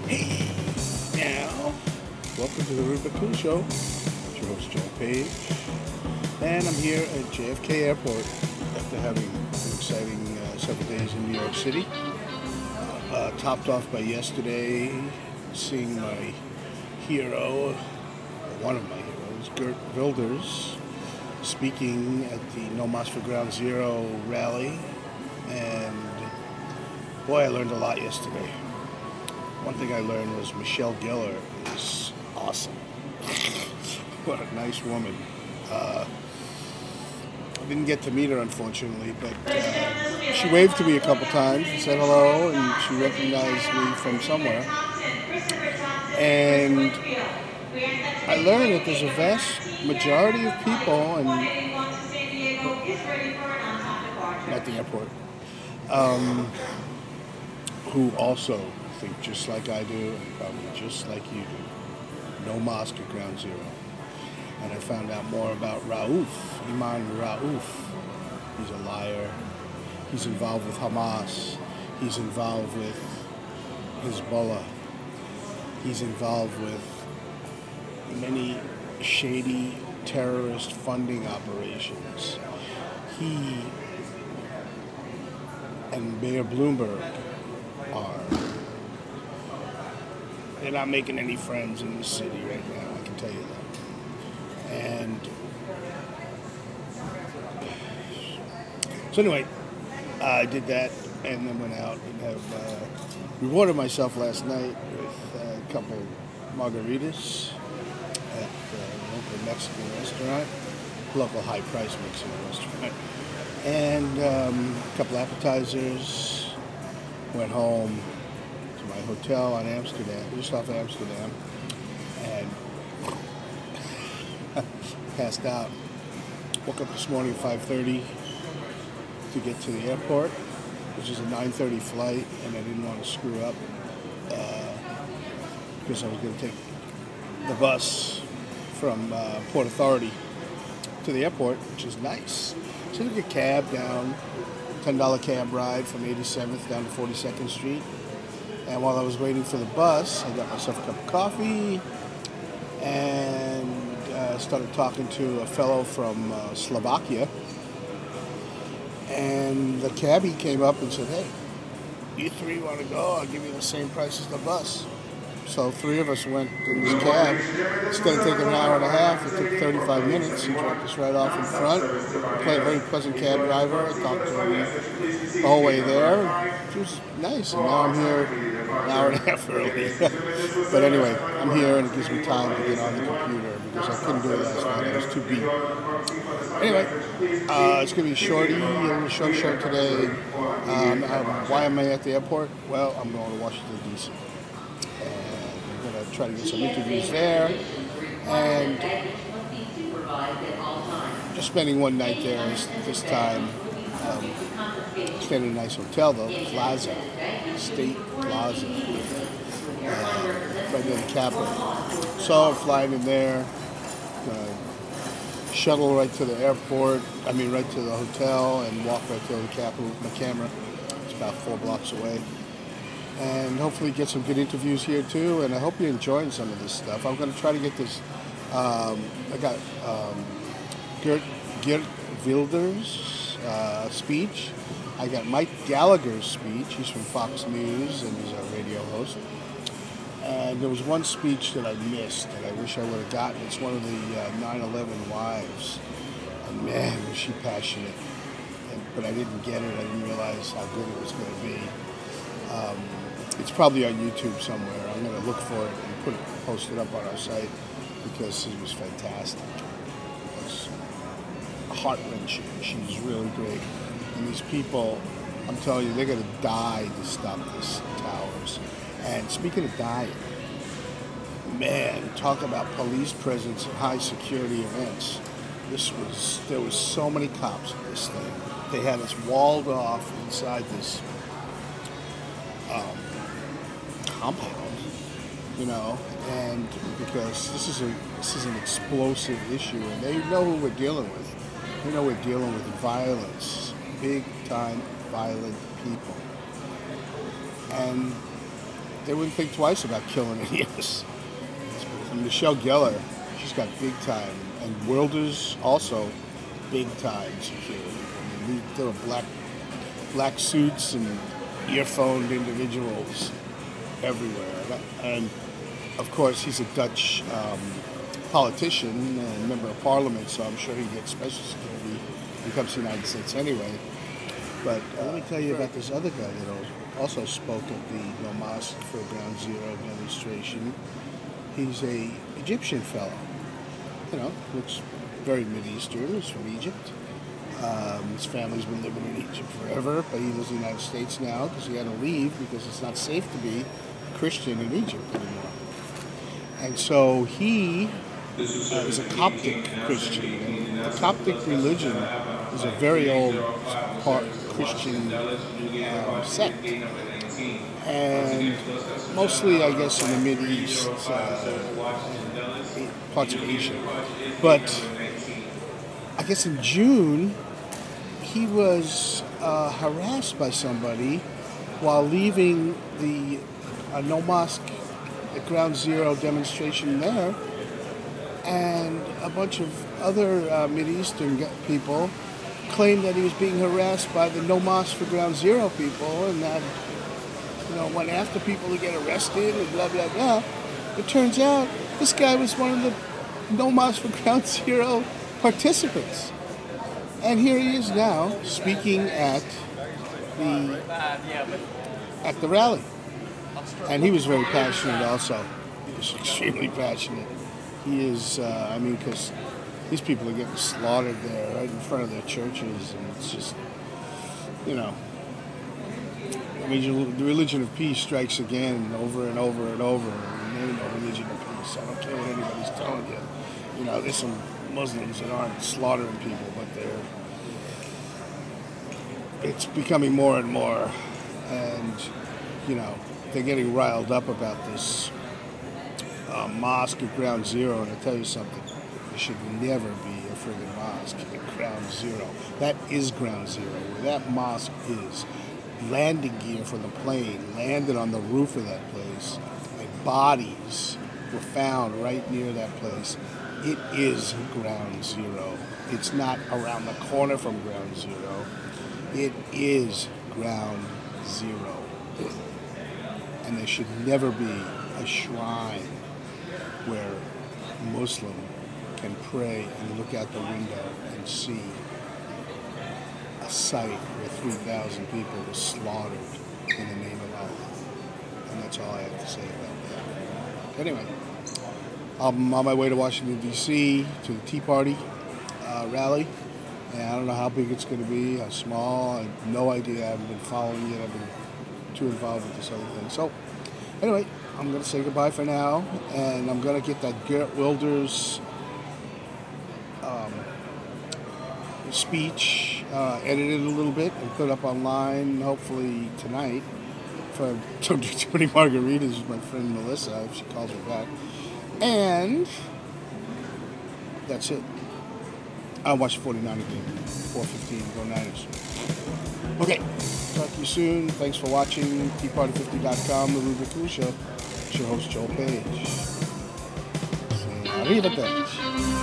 Hey, now, welcome to the Rude But Cool Show. It's your host, John Page. And I'm here at JFK Airport after having an exciting several days in New York City. Topped off by yesterday, seeing my hero, one of my heroes, Geert Wilders, speaking at the No Mas for Ground Zero rally. And boy, I learned a lot yesterday. One thing I learned was Michelle Gellar is awesome. What a nice woman. I didn't get to meet her, unfortunately, but she waved to me a couple times and said hello, and she recognized me from somewhere. And I learned that there's a vast majority of people, and at the airport, who also think just like I do, and probably just like you do. No mosque at Ground Zero. And I found out more about Iman Rauf. He's a liar. He's involved with Hamas. He's involved with Hezbollah. He's involved with many shady terrorist funding operations. He and Mayor Bloomberg they're not making any friends in this city right now, I can tell you that. And so anyway, I did that and then went out and have rewarded myself last night with a couple margaritas at a local Mexican restaurant, local high-priced Mexican restaurant, and a couple appetizers. Went home to my hotel on Amsterdam, just off Amsterdam, and passed out. Woke up this morning at 5:30 to get to the airport, which is a 9:30 flight, and I didn't want to screw up because I was going to take the bus from Port Authority to the airport, which is nice. So I took a cab down, $10 cab ride from 87th down to 42nd Street. And while I was waiting for the bus, I got myself a cup of coffee and started talking to a fellow from Slovakia. And the cabbie came up and said, "Hey, you three want to go? I'll give you the same price as the bus." So three of us went in this cab. Instead of taking an hour and a half, it took 35 minutes. He dropped us right off in front. Played a very pleasant cab driver. I talked to him the whole way there. It was nice. And now I'm here an hour and a half early. But anyway, I'm here and it gives me time to get on the computer because I couldn't do it last night. I was too beat. Anyway, it's going to be a shorty, a short show today. Why am I at the airport? Well, I'm going to Washington, D.C. Try to get some interviews there, and just spending one night there this time. Staying in a nice hotel though, Plaza, State Plaza, right near the Capitol. So I'm flying in there, shuttle right to the airport, right to the hotel, and walk right to the Capitol with my camera. It's about 4 blocks away. And hopefully get some good interviews here too, and I hope you're enjoying some of this stuff. I'm going to try to get this, I got Geert Wilders' speech. I got Mike Gallagher's speech. He's from Fox News and he's a radio host. And there was one speech that I missed that I wish I would have gotten. It's one of the 9/11 wives. And man, was she passionate. But I didn't get it. I didn't realize how good it was going to be. It's probably on YouTube somewhere. I'm going to look for it and post it up on our site because it was fantastic. It was heart-wrenching. She's really great. And these people, I'm telling you, they're going to die to stop these towers. And speaking of dying, man, talk about police presence at high security events. There was so many cops at this thing. They had us walled off inside this compound, and because this is an explosive issue, and they know who we're dealing with. They know we're dealing with violence, big time violent people, and they wouldn't think twice about killing any of us. And Michelle Gellar, she's got big time, and Wilders also big time security. I mean, there were black suits and earphoned individuals everywhere, and of course he's a Dutch politician and member of parliament, so I'm sure he gets special security when he comes to the United States anyway. But let me tell you about this other guy that also spoke at the No Mosque for Ground Zero demonstration. He's a Egyptian fellow, looks very Mideastern. He's from Egypt. His family's been living in Egypt forever, but he lives in the United States now because he had to leave because it's not safe to be Christian in Egypt anymore. And so he is a Coptic Christian, and the Coptic religion is a very old Christian sect, and mostly, I guess, in the Mideast, parts of Asia. But I guess in June, he was harassed by somebody while leaving the No Mosque at Ground Zero demonstration there, and a bunch of other Mideastern people claimed that he was being harassed by the No Mosque for Ground Zero people, and that went after people to get arrested and blah blah blah. It turns out this guy was one of the No Mosque for Ground Zero participants, and here he is now speaking at the rally, and he was very passionate also. He was extremely passionate. He is, because these people are getting slaughtered there right in front of their churches, and it's just, the religion of peace strikes again over and over and over, and there ain't no religion of peace. I don't care what anybody's telling you. There's some Muslims that aren't slaughtering people, but it's becoming more and more, and, they're getting riled up about this mosque at Ground Zero, and I tell you something, there should never be a friggin' mosque at Ground Zero. That is Ground Zero. Where that mosque is, landing gear for the plane landed on the roof of that place, and bodies were found right near that place. It is Ground Zero. It's not around the corner from Ground Zero. It is Ground Zero. And there should never be a shrine where a Muslim can pray and look out the window and see a site where 3,000 people were slaughtered in the name of Allah. And that's all I have to say about that. Anyway, I'm on my way to Washington, D.C. to the Tea Party rally. And I don't know how big it's going to be, how small. I have no idea. I haven't been following it. I've been too involved with this other thing. So, anyway, I'm going to say goodbye for now. And I'm going to get that Geert Wilders speech edited a little bit and put up online, hopefully tonight. For Tony Margaritas with my friend Melissa, if she calls me back. And that's it. I'll watch 49 again. 4:15. Go Niners. Okay. Talk to you soon. Thanks for watching. TeaParty50.com, The Rude But Cool Show. It's your host, Joel Page. Saying arrivederci.